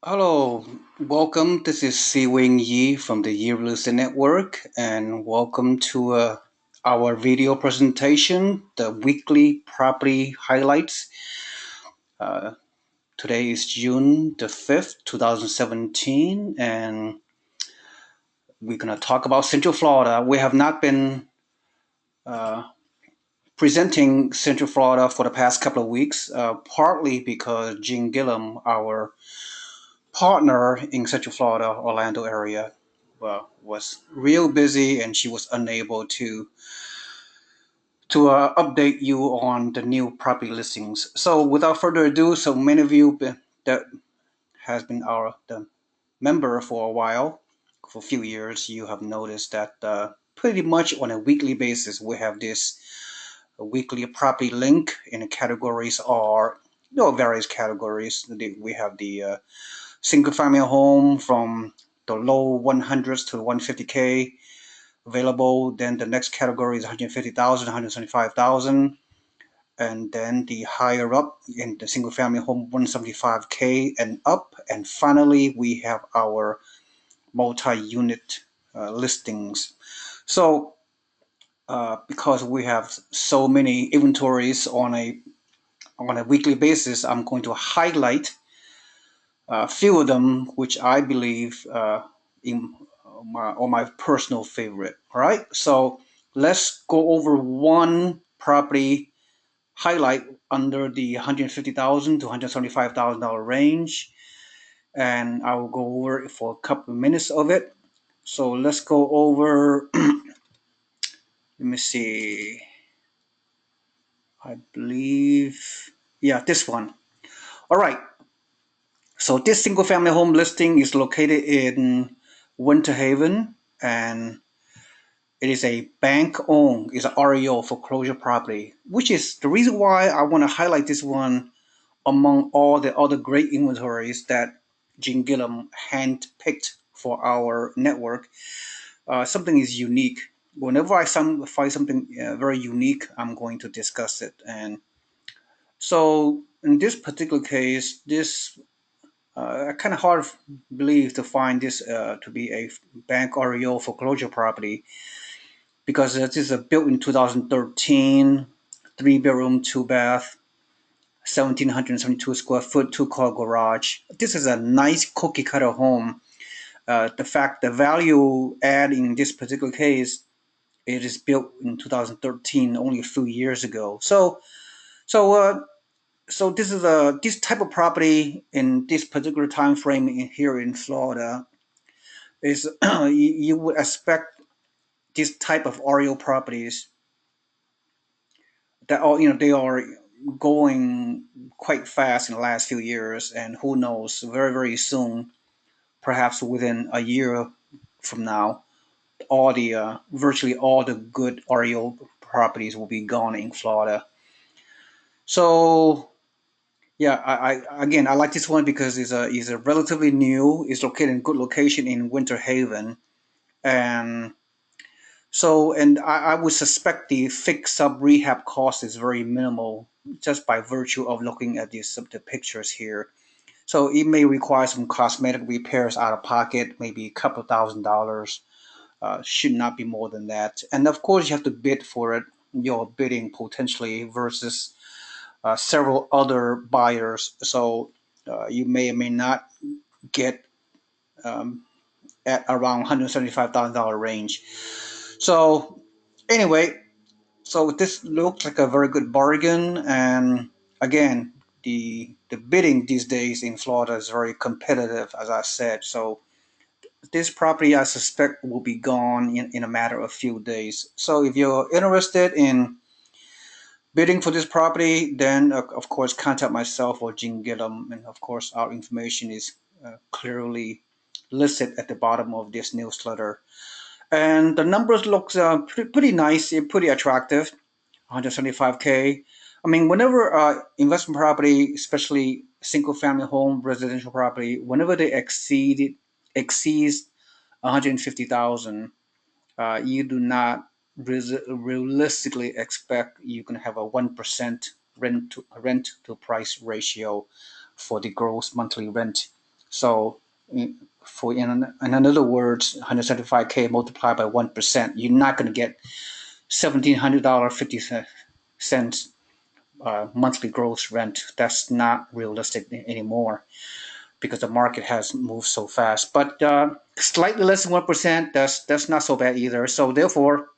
Hello, welcome. This is Seewing Yee from the Yee Real Estate Network, and welcome to our video presentation, the weekly property highlights. Uh, Today is June the 5th, 2017, and we're going to talk about Central Florida. We have not been uh, presenting Central Florida for the past couple of weeks, partly because Jean Gillum, our partner in Central Florida, Orlando area, was real busy and she was unable to update you on the new property listings. So without further ado, so many of you that has been our the member for a while, for a few years, you have noticed that pretty much on a weekly basis we have this weekly property link, and the categories are various categories. We have the single family home from the low 100s to 150K available. Then the next category is 150,000, 175,000. And then the higher up in the single family home, 175K and up. And finally, we have our multi-unit listings. So because we have so many inventories on a weekly basis, I'm going to highlight a few of them, which I believe in my personal favorite. All right, so let's go over one property highlight under the 150,000 to $175,000 range, and I will go over it for a couple of minutes of it. So let's go over. Let me see. I believe, yeah, this one. All right. So this single family home listing is located in Winter Haven, and it is a bank owned, is an REO foreclosure property, which is the reason why I want to highlight this one among all the other great inventories that Jean Gillum handpicked for our network. Something is unique. Whenever I find something very unique, I'm going to discuss it. And so in this particular case, this kind of hard to believe to find this to be a bank REO foreclosure property because this is a built in 2013, 3 bedroom, 2 bath, 1,772 square foot, two-car garage. This is a nice cookie cutter home. The value add in this particular case, it is built in 2013, only a few years ago. So, uh, so this type of property in this particular time frame here in Florida is you would expect this type of REO properties that are they are going quite fast in the last few years, and who knows, very soon, perhaps within a year from now, all the virtually all the good REO properties will be gone in Florida. So yeah, I like this one because it's a relatively new. It's located in good location in Winter Haven, and I would suspect the fix-up rehab cost is very minimal just by virtue of looking at the pictures here. So it may require some cosmetic repairs out of pocket, maybe a couple $1,000s. Should not be more than that. And of course, you have to bid for it. You're bidding potentially versus several other buyers. So you may or may not get um, at around $175,000 range. So anyway, so this looks like a very good bargain, and again, the bidding these days in Florida is very competitive, as I said. So this property, I suspect, will be gone in a matter of few days. So if you're interested in bidding for this property, then of course contact myself or Jean Gillum, and of course our information is clearly listed at the bottom of this newsletter. And the numbers look pretty nice, pretty attractive. 175K. I mean, whenever investment property, especially single family home, residential property, whenever they exceeds 150,000, you do not realistically expect you can have a 1% rent to price ratio for the gross monthly rent So for in other words, 175K multiplied by 1%, you're not going to get $1,700.50 monthly gross rent. That's not realistic anymore because the market has moved so fast. But slightly less than 1%, that's not so bad either. So therefore,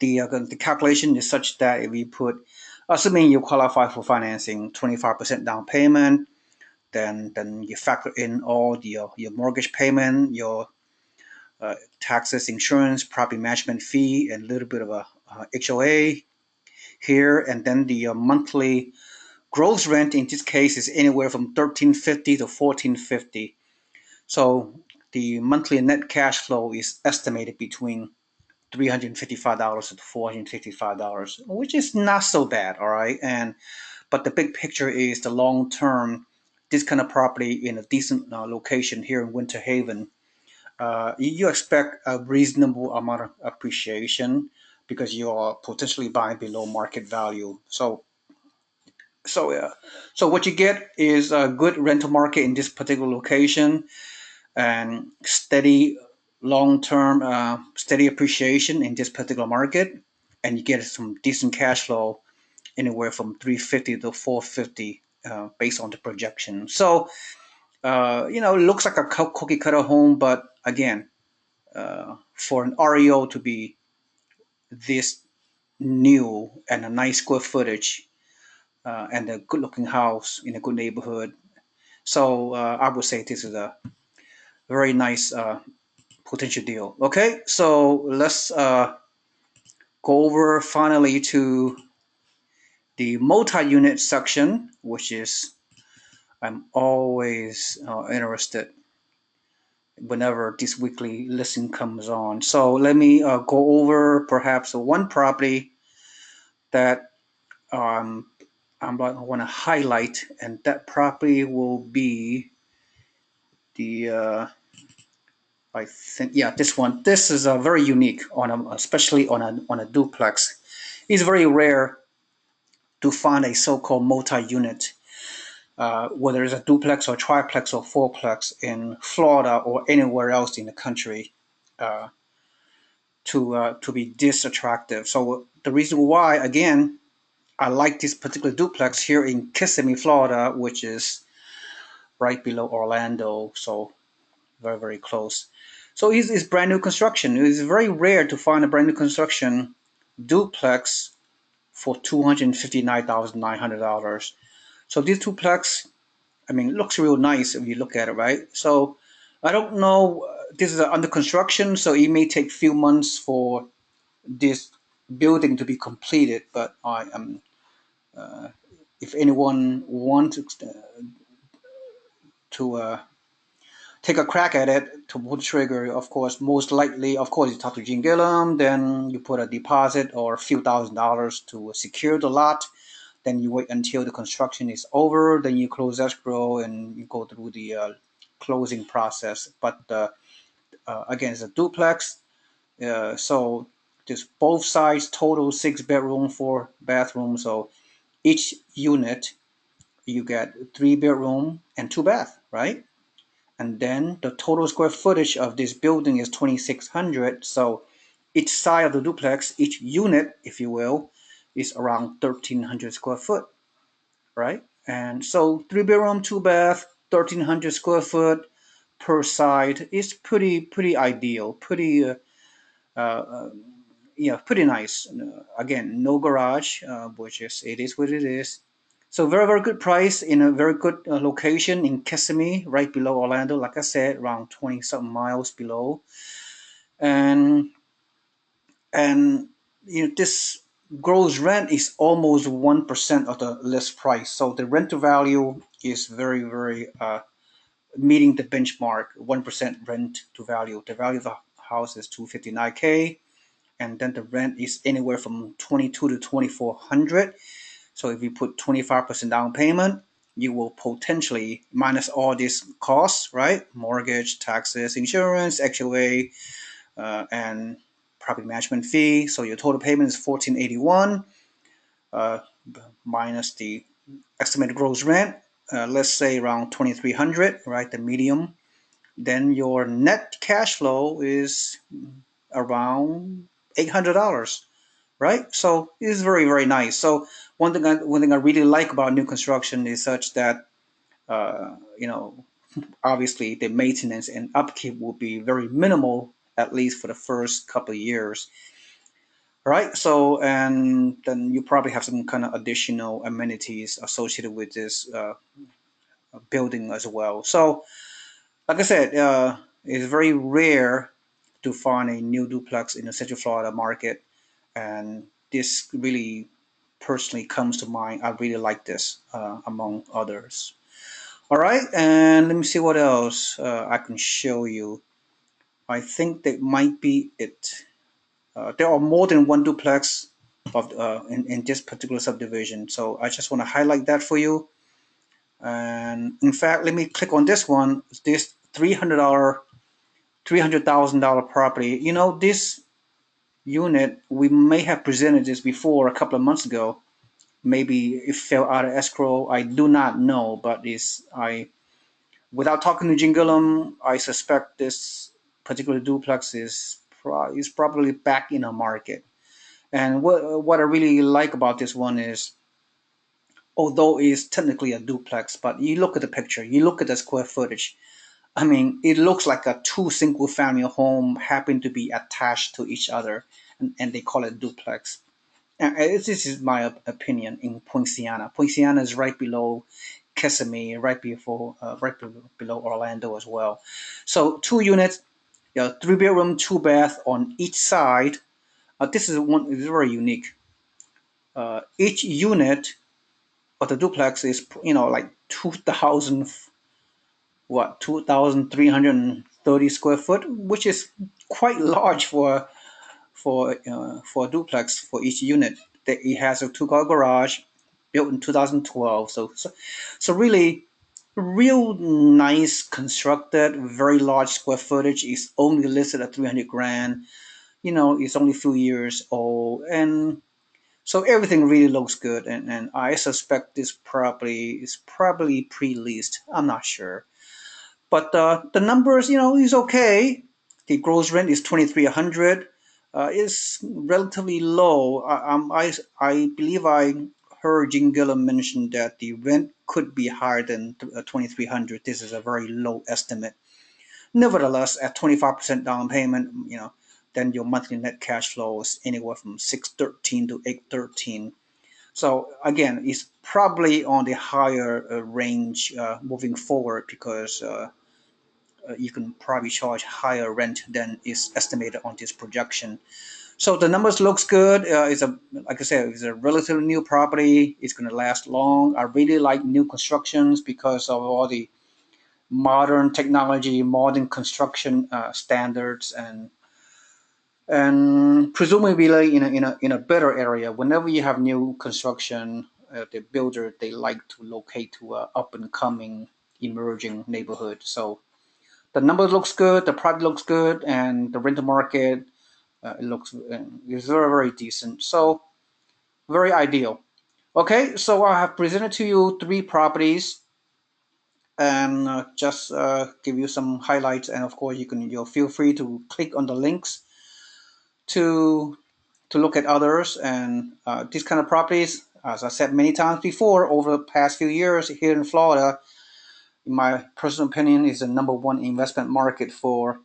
the calculation is such that if you put, assuming you qualify for financing, 25% down payment, then you factor in all your mortgage payment, your taxes, insurance, property management fee, and a little bit of a HOA here, and then the monthly gross rent in this case is anywhere from 1350 to 1450. So the monthly net cash flow is estimated between $355 to $455, which is not so bad, all right. And but the big picture is the long term. This kind of property in a decent location here in Winter Haven, you expect a reasonable amount of appreciation because you are potentially buying below market value. So so what you get is a good rental market in this particular location and steady long-term steady appreciation in this particular market, and you get some decent cash flow anywhere from 350 to 450 based on the projection. So it looks like a cookie cutter home, but again, for an REO to be this new and a nice square footage and a good looking house in a good neighborhood. So I would say this is a very nice potential deal. Okay, so let's go over finally to the multi-unit section, which is I'm always interested whenever this weekly listing comes on. So let me go over perhaps one property that um, I want to highlight, and that property will be the I think, yeah, this one. This is very unique especially on a duplex. It's very rare to find a so-called multi-unit, whether it's a duplex or triplex or fourplex in Florida or anywhere else in the country, uh, to be this attractive. So the reason why, again, I like this particular duplex here in Kissimmee, Florida, which is right below Orlando, so very very close. So it's brand new construction. It is very rare to find a brand new construction duplex for $259,900. So this duplex, I mean, it looks real nice if you look at it, right? So I don't know. This is under construction, so it may take a few months for this building to be completed. But I am, if anyone wants to take a crack at it to pull the trigger, of course, most likely, of course, you talk to Gene Gillum, then you put a deposit or a few $1,000s to secure the lot. Then you wait until the construction is over. Then you close escrow and you go through the closing process. But again, it's a duplex. So just both sides, total 6 bedroom, 4 bathroom. So each unit, you get 3 bedroom and 2 bath, right? And then the total square footage of this building is 2,600. So each side of the duplex, each unit, if you will, is around 1,300 square foot, right? And so 3 bedroom, 2 bath, 1,300 square foot per side is pretty ideal, uh, yeah, pretty nice. Again, no garage, which is it is what it is. So very very good price in a very good location in Kissimmee, right below Orlando. Like I said, around 20 something miles below, and and this gross rent is almost 1% of the list price. So the rental value is very very meeting the benchmark 1% rent to value. The value of the house is 259K, and then the rent is anywhere from 22 to 2,400. So if you put 25% down payment, you will potentially minus all these costs, right? Mortgage, taxes, insurance, HOA, and property management fee. So your total payment is 1,481 uh, minus the estimated gross rent. let's say around 2,300, right? The medium. Then your net cash flow is around $800, right? So it's very, very nice. So one thing I really like about new construction is such that you know, obviously the maintenance and upkeep will be very minimal, at least for the first couple of years, right? So and then you probably have some kind of additional amenities associated with this building as well. So like I said, it's very rare to find a new duplex in the Central Florida market, and this really personally comes to mind. I really like this among others. All right, and let me see what else I can show you. I think that might be it. There are more than one duplex in this particular subdivision, so I just want to highlight that for you. And in fact, let me click on this one. This $300,000 property. You know, this unit, we may have presented this before a couple of months ago. Maybe it fell out of escrow. I do not know, but without talking to Jim Gillum, I suspect this particular duplex is probably back in the market. And what I really like about this one is, although it's technically a duplex, but you look at the picture, you look at the square footage. I mean, it looks like a two single family home happen to be attached to each other, and they call it duplex. And this is my opinion in Poinciana. Poinciana is right below Kissimmee, below Orlando as well. So two units, yeah, three bedroom, two bath on each side. This is very unique. Each unit of the duplex is like 2,000 what 2,330 square foot, which is quite large for a duplex for each unit. It has a two-car garage built in 2012. So really, real nice constructed, very large square footage. Is only listed at 300 grand. It's only a few years old, and so everything really looks good. And I suspect this property is probably pre-leased. I'm not sure. But the numbers, is okay. The gross rent is 2,300. Is relatively low. I believe I heard Jim Gillum mention that the rent could be higher than 2,300. This is a very low estimate. Nevertheless, at 25% down payment, then your monthly net cash flow is anywhere from 613 to 813. So again, it's probably on the higher range moving forward because you can probably charge higher rent than is estimated on this projection. So the numbers looks good. Like I said, it's a relatively new property. It's going to last long. I really like new constructions because of all the modern technology, modern construction standards, and presumably like in a better area. Whenever you have new construction, the builder they like to locate to a up and coming emerging neighborhood. So the number looks good, the product looks good, and the rental market it looks is very, very decent. So very ideal. Okay, so I have presented to you three properties and just give you some highlights. And of course, you'll feel free to click on the links to look at others and these kind of properties. As I said many times before, over the past few years here in Florida, in my personal opinion, is the number one investment market for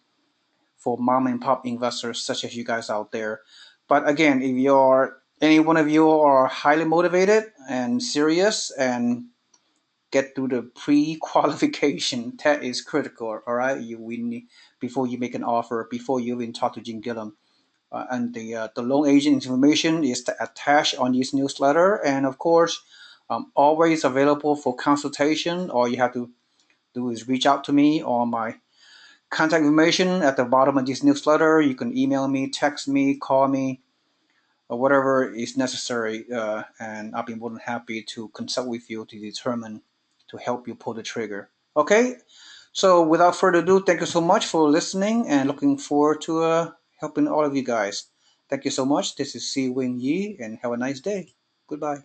mom and pop investors such as you guys out there. But again, if you're any one of you are highly motivated and serious and get through the pre-qualification, that is critical. All right, we need before you make an offer, before you even talk to Jim Gillum. And the loan agent information is attached on this newsletter, and of course, always available for consultation. All you have to do is reach out to me on my contact information at the bottom of this newsletter. You can email me, text me, call me, or whatever is necessary, and I'll be more than happy to consult with you to determine to help you pull the trigger. Okay, so without further ado, thank you so much for listening, and looking forward to helping all of you guys. Thank you so much. This is Seewing Yee, and have a nice day. Goodbye.